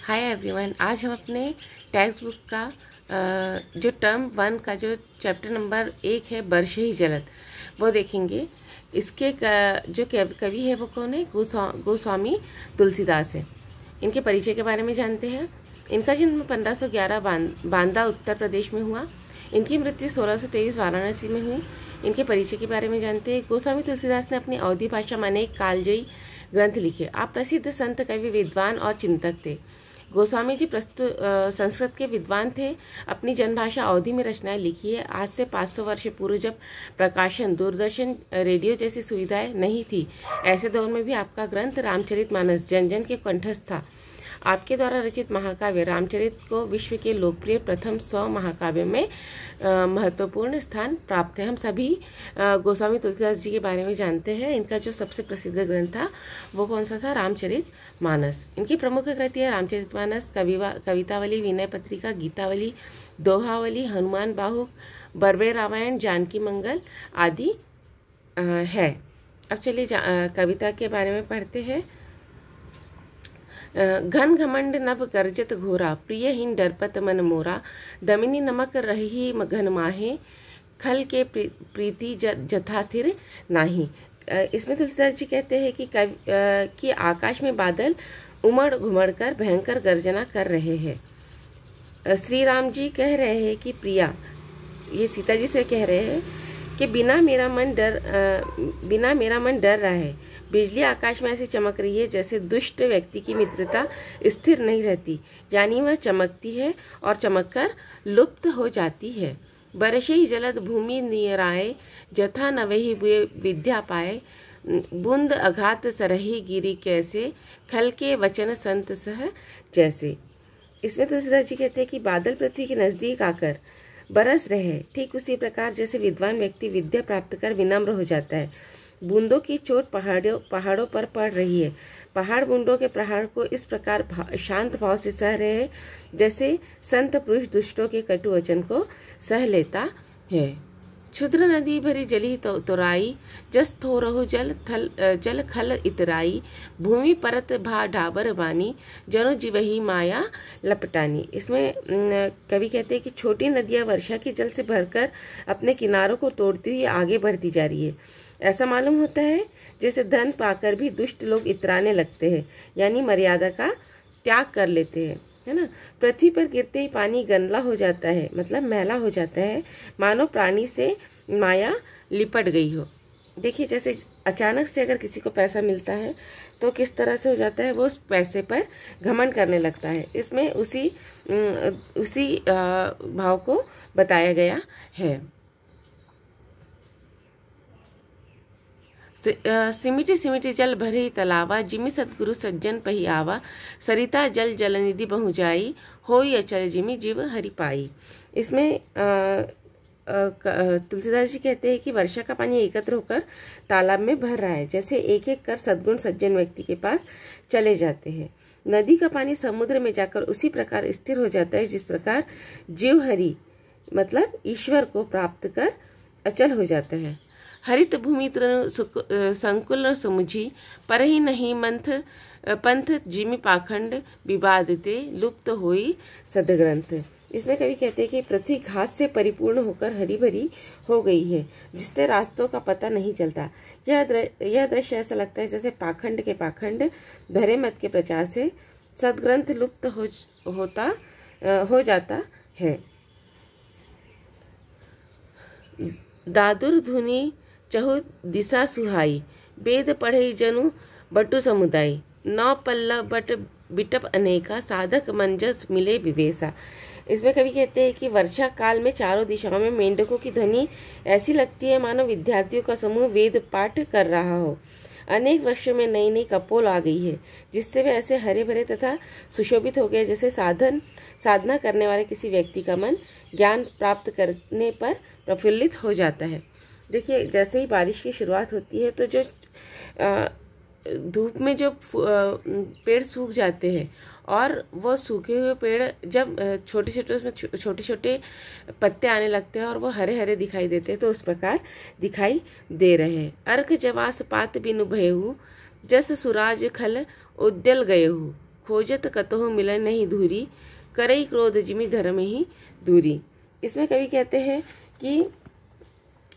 Hi everyone, आज हम अपने टेक्स्ट बुक का जो टर्म 1 का जो चैप्टर नंबर 1 है वर्षे ही जलद, वो देखेंगे। इसके जो कवि है वो कौन है? गोस्वामी तुलसीदास है। इनके परिचय के बारे में जानते हैं। इनका जन्म 1511 बांदा उत्तर प्रदेश में हुआ। इनकी मृत्यु 1623 वाराणसी में हुई। इनके परिचय के बारे में जानते हैं। गोस्वामी तुलसीदास ने अपनी अवधी भाषा में अनेक कालजयी ग्रंथ लिखे। आप प्रसिद्ध संत, कवि, विद्वान और चिंतक थे। गोस्वामी जी संस्कृत के विद्वान थे। अपनी जनभाषा अवधी में रचनाएं लिखी है। आज से 500 वर्ष पूर्व जब प्रकाशन, दूरदर्शन, रेडियो जैसी सुविधाएं नहीं थी, ऐसे दौर में भी आपका ग्रंथ रामचरितमानस जन जन के कंठस्थ था। आपके द्वारा रचित महाकाव्य रामचरित को विश्व के लोकप्रिय प्रथम 100 महाकाव्यों में महत्वपूर्ण स्थान प्राप्त है। हम सभी गोस्वामी तुलसीदास जी के बारे में जानते हैं। इनका जो सबसे प्रसिद्ध ग्रंथ था वो कौन सा था? रामचरितमानस। इनकी प्रमुख कृति है रामचरितमानस, कवितावली, विनय पत्रिका, गीतावली, दोहावली, हनुमान बाहुक, बर्वे रामायण, जानकी मंगल आदि है। अब चलिए कविता के बारे में पढ़ते हैं। घन घमंड नभ गर्जत घोरा, प्रियहीन डरपत मन मोरा, दमिनी नमक रही घन माहे, खल के प्रीति जथा थिर नाही। इसमें तुलसीदास जी कहते हैं कि आकाश में बादल उमड़ घुमड़ कर भयंकर गर्जना कर रहे हैं। श्री राम जी कह रहे हैं कि प्रिया, ये सीता जी से कह रहे हैं कि बिना मेरा मन डर रहा है। बिजली आकाश में ऐसी चमक रही है जैसे दुष्ट व्यक्ति की मित्रता स्थिर नहीं रहती, यानी वह चमकती है और चमककर लुप्त हो जाती है। बरसे ही जलद भूमि नियराए, जथा नवहि विद्या पाए, बूंद अघात सरही गिरी कैसे, खल के वचन संत सह जैसे। इसमें तुलसीदास जी कहते हैं कि बादल पृथ्वी के नजदीक आकर बरस रहे, ठीक उसी प्रकार जैसे विद्वान व्यक्ति विद्या प्राप्त कर विनम्र हो जाता है। बूंदों की चोट पहाड़ों पर पड़ रही है। पहाड़ बूंदों के प्रहार को इस प्रकार शांत भाव से सह रहे हैं जैसे संत पुरुष दुष्टों के कटु वचन को सह लेता है। क्षुद्र नदी भरी जली तोराई, जस थोरहु जल खल इतराई, भूमि परत भा ढाबर बानी, जनो जीवही माया लपटानी। इसमें कवि कहते हैं कि छोटी नदियां वर्षा के जल से भरकर अपने किनारों को तोड़ती हुई आगे बढ़ती जा रही है। ऐसा मालूम होता है जैसे धन पाकर भी दुष्ट लोग इतराने लगते हैं, यानी मर्यादा का त्याग कर लेते हैं, है ना। पृथ्वी पर गिरते ही पानी गंदला हो जाता है, मतलब मैला हो जाता है, मानो प्राणी से माया लिपट गई हो। देखिए, जैसे अचानक से अगर किसी को पैसा मिलता है तो किस तरह से हो जाता है, वो उस पैसे पर घमंड करने लगता है। इसमें उसी भाव को बताया गया है। सिमिटी सिमिटी जल भरे तलावा, जिमि सतगुरु सज्जन पही आवा, सरिता जल जलनिधि बहु जाई, होई अचल जिमि जीव हरि पाई। इसमें तुलसीदास जी कहते हैं कि वर्षा का पानी एकत्र होकर तालाब में भर रहा है, जैसे एक एक कर सद्गुण सज्जन व्यक्ति के पास चले जाते हैं। नदी का पानी समुद्र में जाकर उसी प्रकार स्थिर हो जाता है जिस प्रकार जीव हरि मतलब ईश्वर को प्राप्त कर अचल हो जाता है। हरित भूमि संकुल समुझी, पर ही नहीं पंथ जिमि पाखंड विवादते, लुप्त होई सदग्रंथ। इसमें कवि कहते हैं कि पृथ्वी घास से परिपूर्ण होकर हरी भरी हो गई है, जिससे रास्तों का पता नहीं चलता। यह दृश्य ऐसा लगता है जैसे पाखंड के पाखंड धरे मत के प्रचार से सदग्रंथ लुप्त हो जाता है। दादुर धुनी चहु दिशा सुहाई, वेद पढ़े जनु बटु समुदाय, नौ पल्ला बट बिटप अनेका, साधक मंजस मिले विवेसा। इसमें कवि कहते हैं कि वर्षा काल में चारों दिशाओं में मेंढकों की ध्वनि ऐसी लगती है मानो विद्यार्थियों का समूह वेद पाठ कर रहा हो। अनेक वृक्षों में नई नई कपोल आ गई है, जिससे वे ऐसे हरे भरे तथा सुशोभित हो गए जैसे साधना करने वाले किसी व्यक्ति का मन ज्ञान प्राप्त करने पर प्रफुल्लित हो जाता है। देखिए, जैसे ही बारिश की शुरुआत होती है तो जो धूप में जो पेड़ सूख जाते हैं और वो सूखे हुए पेड़ जब छोटे छोटे पत्ते आने लगते हैं और वो हरे हरे दिखाई देते हैं, तो उस प्रकार दिखाई दे रहे हैं। अर्क जवास पात बिनु भयहु, जस सुराज खल उद्यल गयहु, खोजत कतहु मिलन नहीं धूरी, करई क्रोध जिमि धर्म ही दूरी। इसमें कवि कहते हैं कि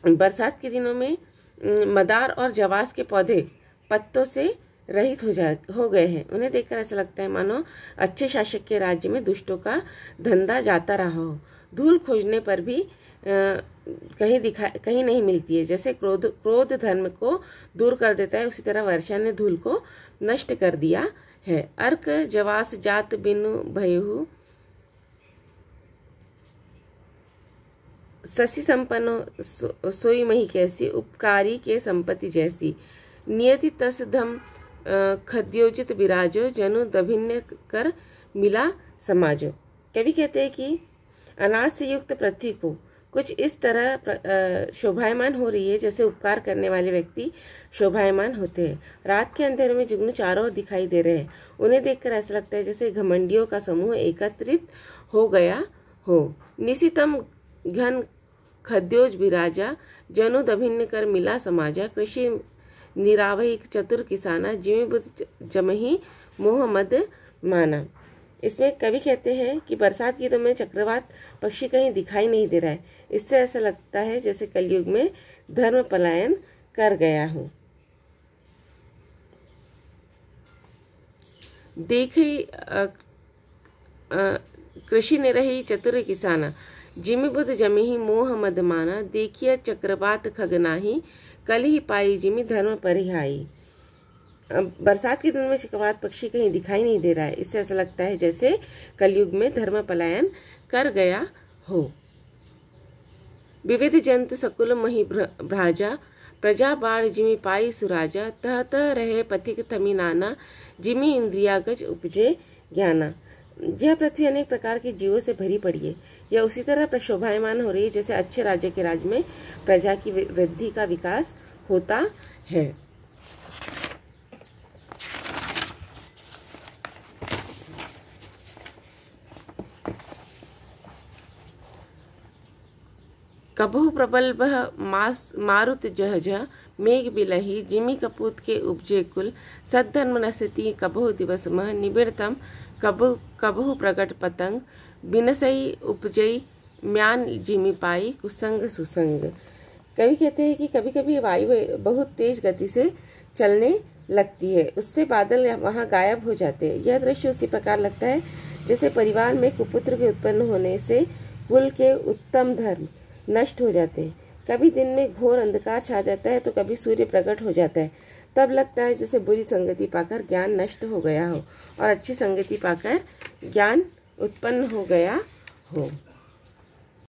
बरसात के दिनों में मदार और जवास के पौधे पत्तों से रहित हो गए हैं। उन्हें देखकर ऐसा लगता है मानो अच्छे शासक के राज्य में दुष्टों का धंधा जाता रहा हो। धूल खोजने पर भी कहीं नहीं मिलती है। जैसे क्रोध धर्म को दूर कर देता है, उसी तरह वर्षा ने धूल को नष्ट कर दिया है। अर्क जवास जात बिनु भयहु, शशि संपन्न सोई मही कैसी, उपकारी के संपत्ति जैसी। नियति तस धम खद्योजित विराजो, जनु दभिन्न कर मिला समाजो। कवि कहते हैं कि अनाज से युक्त पृथ्वी को कुछ इस तरह शोभायमान हो रही है जैसे उपकार करने वाले व्यक्ति शोभायमान होते हैं। रात के अंधेरे में जुगनू चारों ओर दिखाई दे रहे हैं। उन्हें देखकर ऐसा लगता है जैसे घमंडियों का समूह एकत्रित हो गया हो। निशितम घन खद्योज विराजा, जनु दभिन्न कर मिला समाजा। कृषि निरावही चतुर किसाना, जिमि बुद्ध जमही मोह मद माना। इसमें कवि कहते हैं कि बरसात के दिनों में चक्रवात पक्षी कहीं दिखाई नहीं दे रहा है। इससे ऐसा लगता है जैसे कलयुग में धर्म पलायन कर गया हो। देखी कृषि निरही चतुर किसाना, जिमि बुद्ध जमिहि मोह मद माना। देखिए चक्रवात खगनाही, कल ही पाई जिमि धर्म परिहाई। बरसात के दिन में चक्रवात पक्षी कहीं दिखाई नहीं दे रहा है। इससे ऐसा लगता है जैसे कलयुग में धर्म पलायन कर गया हो। विविध जंतु सकुल मही भ्राजा, प्रजा बाढ़ जिमि पाई सुराजा। तह तह रहे पथिक थमी नाना, जिमि इंद्रियागज उपजे ज्ञाना। यह पृथ्वी अनेक प्रकार के जीवों से भरी पड़ी है। यह उसी तरह प्रशोभायमान हो रही है जैसे अच्छे राज्य के राज्य में प्रजा की वृद्धि का विकास होता है। कबहु प्रबल बह मारुत जह, मेघ बिलही जिमि कपूत के उपजे कुल। सद्धर्म नसती कबहु दिवस मह, निबिड़तम कबहु प्रगट पतंग। बिनसई उपजई म्यान जिमि पाई, कुसंग सुसंग। कवि कहते हैं कि कभी कभी वायु बहुत तेज गति से चलने लगती है, उससे बादल वहां गायब हो जाते हैं। यह दृश्य उसी प्रकार लगता है जैसे परिवार में कुपुत्र के उत्पन्न होने से कुल के उत्तम धर्म नष्ट हो जाते हैं। कभी दिन में घोर अंधकार छा जाता है तो कभी सूर्य प्रकट हो जाता है। तब लगता है जैसे बुरी संगति पाकर ज्ञान नष्ट हो गया हो और अच्छी संगति पाकर ज्ञान उत्पन्न हो गया हो।